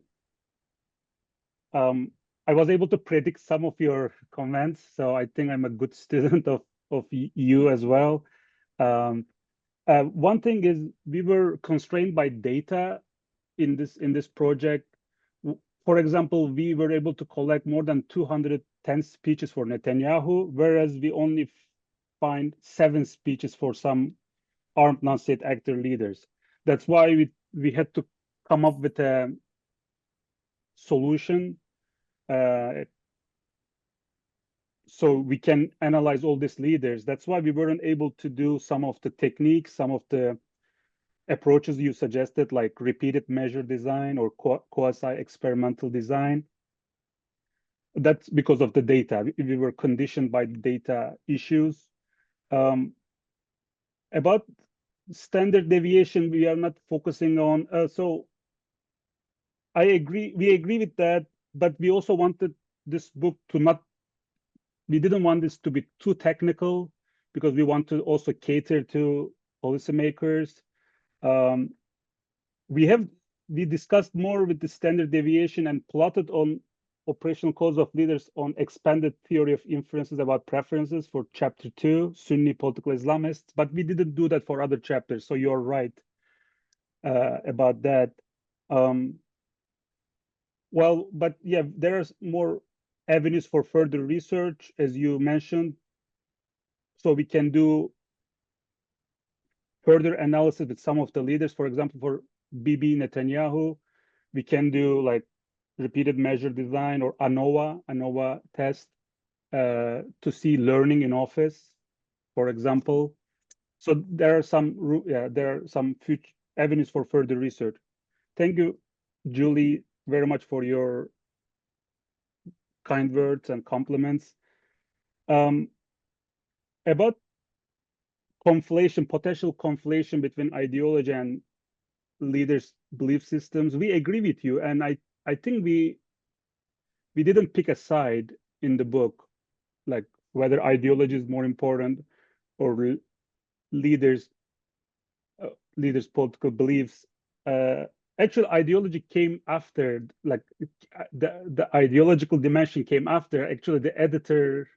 B: was able to predict some of your comments, so I think I'm a good student of you as well. One thing is we were constrained by data in this project. For example, we were able to collect more than 210 speeches for Netanyahu, whereas we only find 7 speeches for some armed non-state actor leaders. That's why we had to come up with a solution so we can analyze all these leaders. That's why we weren't able to do some of the techniques, some of the approaches you suggested, like repeated measure design or quasi-experimental design. That's because of the data. We were conditioned by the data issues. About standard deviation, we are not focusing on. So we agree with that, but we also wanted this book to not we didn't want this to be too technical because we want to also cater to policymakers. We discussed more with the standard deviation and plotted on operational codes of leaders on expanded theory of inferences about preferences for chapter 2, Sunni political Islamists, but we didn't do that for other chapters. So you're right about that. Well, but yeah, there are more avenues for further research, as you mentioned. So we can do further analysis with some of the leaders. For example, for Bibi Netanyahu, we can do like repeated measure design or ANOVA test to see learning in office, for example. So there are some future avenues for further research. Thank you, Julie, very much for your kind words and compliments. About potential conflation between ideology and leaders' belief systems, we agree with you, and I think we didn't pick a side in the book, like whether ideology is more important or leaders' political beliefs. Actually, ideology came after, like the ideological dimension came after. Actually, the editor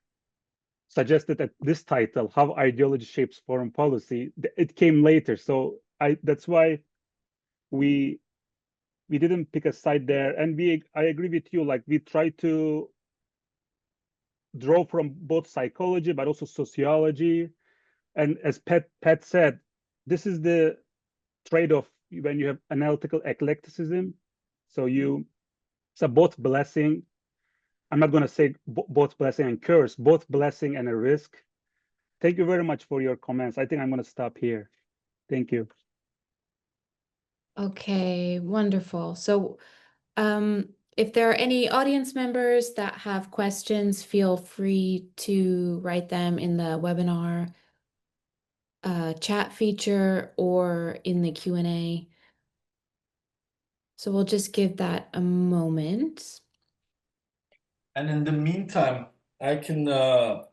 B: suggested that this title, How Ideology Shapes Foreign Policy, it came later. So that's why we didn't pick a side there. And I agree with you, like we try to draw from both psychology, but also sociology. And as Pat said, this is the trade-off when you have analytical eclecticism. So it's a both blessing. I'm not going to say both blessing and curse, both blessing and a risk. Thank you very much for your comments. I think I'm going to stop here. Thank you.
A: Okay, wonderful. So if there are any audience members that have questions, feel free to write them in the webinar chat feature or in the Q&A. So we'll just give that a moment.
C: And in the meantime, I can tell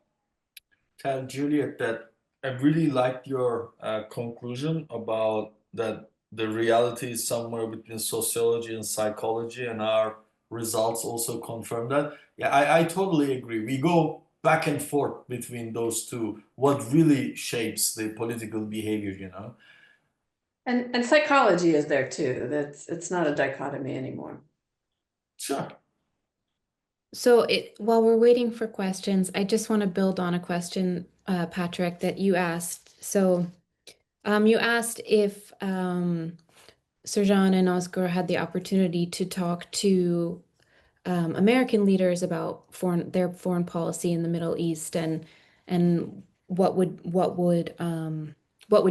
C: Juliet that I really liked your conclusion about that the reality is somewhere between sociology and psychology, and our results also confirm that. Yeah, I totally agree. We go back and forth between those two, what really shapes the political behavior, you know?
F: And psychology is there too. It's not a dichotomy anymore.
C: Sure.
A: So while we're waiting for questions, I just want to build on a question, Patrick, that you asked. So you asked if Sirjan and Oscar had the opportunity to talk to American leaders about their foreign policy in the Middle East, and what would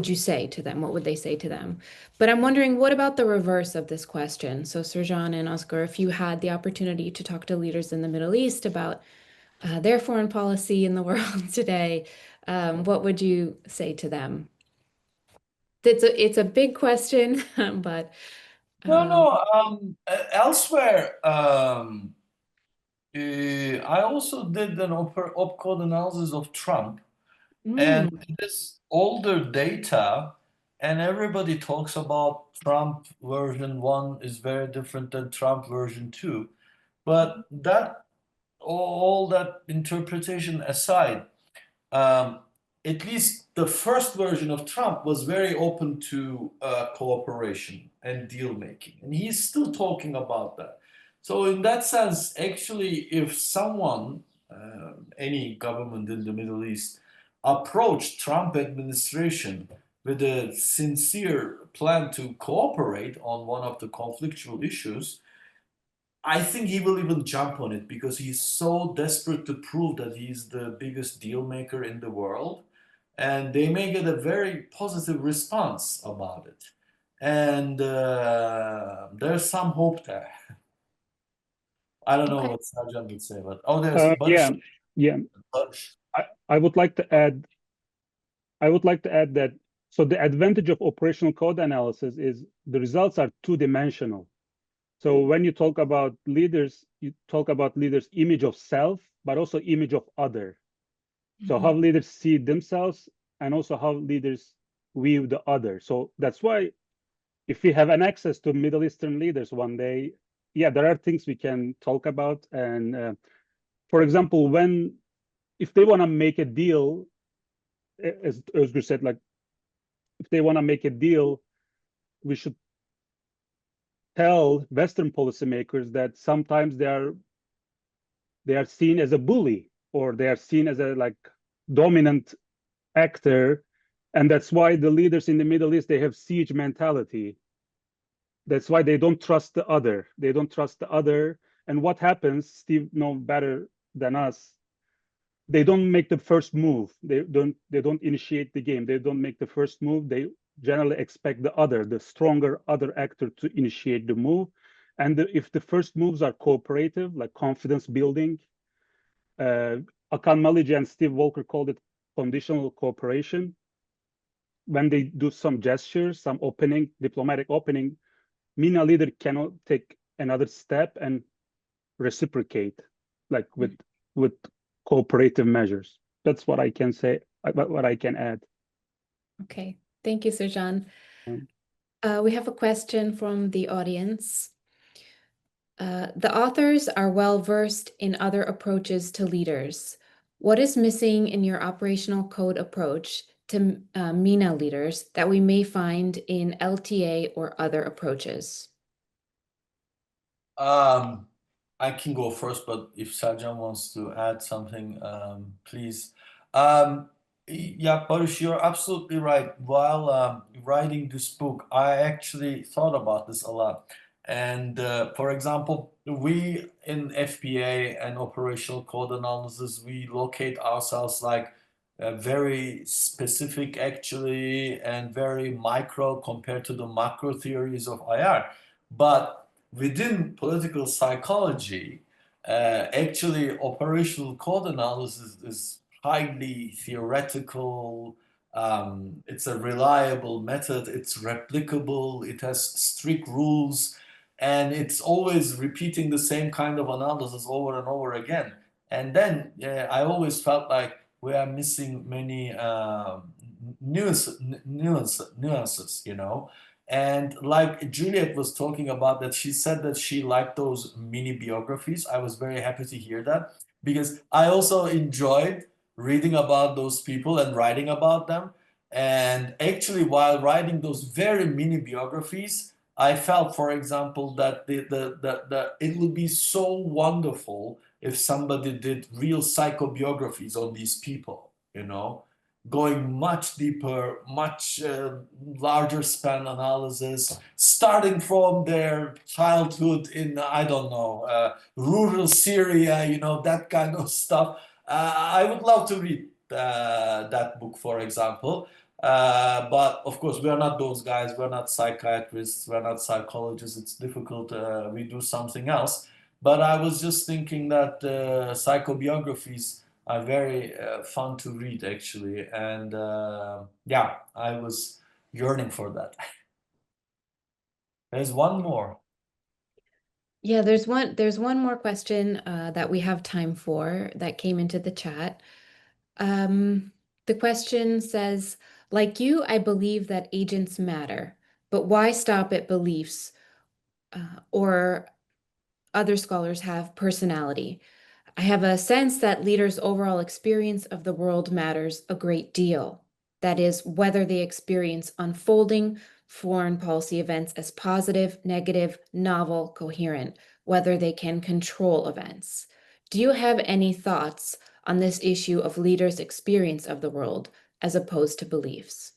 A: you say to them? What would they say to them? But I'm wondering, what about the reverse of this question? So Sirjan and Oscar, if you had the opportunity to talk to leaders in the Middle East about their foreign policy in the world today, what would you say to them? It's a big question, but
C: No. Elsewhere, I also did an opcode analysis of Trump, and it is older data, and everybody talks about Trump version 1 is very different than Trump version 2. But that all that interpretation aside, at least the first version of Trump was very open to cooperation and deal making, and he's still talking about that. So in that sense, actually, if someone, any government in the Middle East, approached Trump administration with a sincere plan to cooperate on one of the conflictual issues, I think he will even jump on it because he's so desperate to prove that he's the biggest deal maker in the world. And they may get a very positive response about it. And there's some hope there. I don't know
A: Okay.
C: what Sarjan would say, but there's Barış.
B: Yeah.
C: Barış.
B: I would like to add that, so the advantage of operational code analysis is the results are two-dimensional. So when you talk about leaders, you talk about leaders' image of self, but also image of other. So how leaders see themselves and also how leaders view the other. So that's why if we have an access to Middle Eastern leaders one day, yeah, there are things we can talk about. And for example, if they want to make a deal, as Özgür said, like if they want to make a deal, we should tell Western policymakers that sometimes they are seen as a bully, or they are seen as a like dominant actor, and that's why the leaders in the Middle East, they have siege mentality. That's why they don't trust the other. They don't trust the other. And what happens, Steve knows better than us, they don't make the first move. They don't initiate the game. They don't make the first move. They generally expect the stronger other actor to initiate the move. And if the first moves are cooperative, like confidence building, Akan Maliji and Steve Walker called it conditional cooperation. When they do some gestures, some diplomatic opening, MENA leader cannot take another step and reciprocate, like with cooperative measures. That's what I can say, what I can add.
A: Okay, thank you, Serjan. We have a question from the audience. The authors are well versed in other approaches to leaders. What is missing in your operational code approach to MENA leaders that we may find in LTA or other approaches?
C: I can go first, but if Serjan wants to add something, please. Yeah, Barış, you're absolutely right. While writing this book, I actually thought about this a lot. And for example, we in FPA and operational code analysis, we locate ourselves like very specific actually and very micro compared to the macro theories of IR. But within political psychology, actually operational code analysis is highly theoretical. It's a reliable method, it's replicable, it has strict rules, and it's always repeating the same kind of analysis over and over again. And then I always felt like we are missing many nuances, you know. And like Juliet was talking about that, she said that she liked those mini biographies. I was very happy to hear that because I also enjoyed reading about those people and writing about them. And actually, while writing those very mini biographies, I felt, for example, that it would be so wonderful if somebody did real psychobiographies on these people, you know, going much deeper, much larger span analysis, starting from their childhood in, I don't know, rural Syria, you know, that kind of stuff. I would love to read that book, for example. But of course, we are not those guys. We're not psychiatrists. We're not psychologists. It's difficult. We do something else. But I was just thinking that psychobiographies are very fun to read, actually. And yeah, I was yearning for that. There's one more.
A: Yeah, there's one more question that we have time for that came into the chat. The question says, like you, I believe that agents matter, but why stop at beliefs? Or other scholars have personality. I have a sense that leaders' overall experience of the world matters a great deal. That is, whether they experience unfolding foreign policy events as positive, negative, novel, coherent, whether they can control events. Do you have any thoughts on this issue of leaders' experience of the world as opposed to beliefs?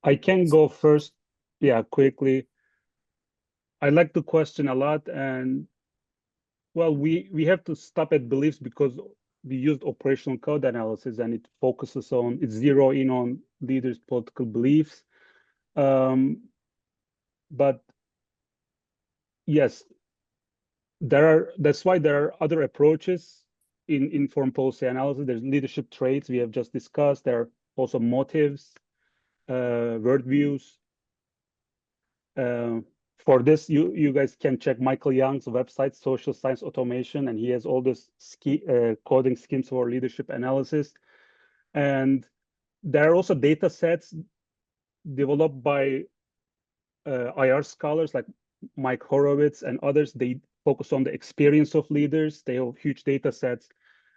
B: I can go first, yeah, quickly. I like the question a lot, and well, we have to stop at beliefs because we used operational code analysis and it focuses on, it zero in on leaders' political beliefs. But yes, that's why there are other approaches in foreign policy analysis. There's leadership traits we have just discussed. There are also motives, worldviews, For this, you guys can check Michael Young's website, Social Science Automation, and he has all this coding schemes for leadership analysis. And there are also data sets developed by IR scholars like Mike Horowitz and others. They focus on the experience of leaders. They have huge data sets.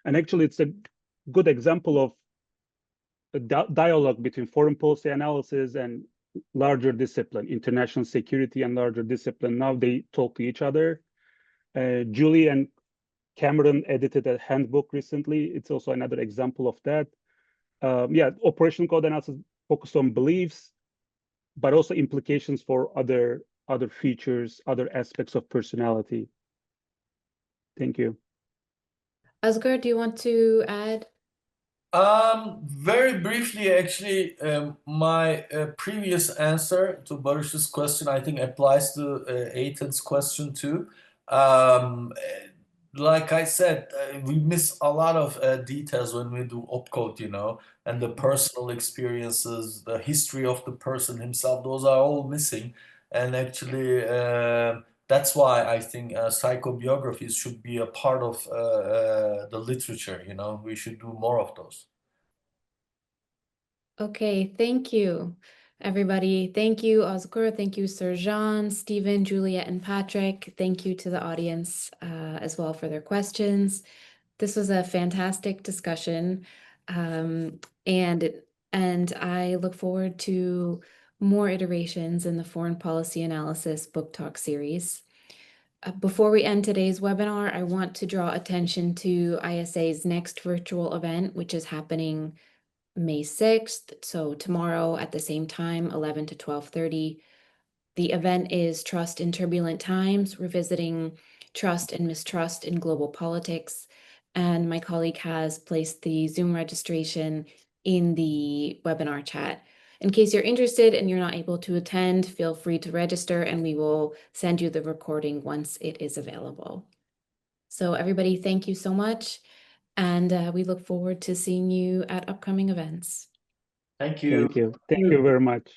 B: And actually, it's a good example of a dialogue between foreign policy analysis and larger discipline, international security and larger discipline. Now they talk to each other. Julie and Cameron edited a handbook recently. It's also another example of that. Yeah, operational code analysis focused on beliefs, but also implications for other features, other aspects of personality. Thank you.
A: Asghar, do you want to add?
C: Very briefly, actually, my previous answer to Barış's question, I think applies to Aitan's question too. Like I said, we miss a lot of details when we do opcode, you know, and the personal experiences, the history of the person himself, those are all missing. And actually, that's why I think psychobiographies should be a part of the literature, you know, we should do more of those.
A: Okay, thank you, everybody. Thank you, Asghar. Thank you, Serjan, Stephen, Juliet, and Patrick. Thank you to the audience as well for their questions. This was a fantastic discussion, and I look forward to more iterations in the Foreign Policy Analysis Book Talk series. Before we end today's webinar, I want to draw attention to ISA's next virtual event, which is happening May 6th, so tomorrow at the same time, 11 to 12:30. The event is Trust in Turbulent Times, Revisiting Trust and Mistrust in Global Politics. And my colleague has placed the Zoom registration in the webinar chat. In case you're interested and you're not able to attend, feel free to register and we will send you the recording once it is available. So everybody, thank you so much. And we look forward to seeing you at upcoming events.
C: Thank you.
B: Thank you. Thank you very much.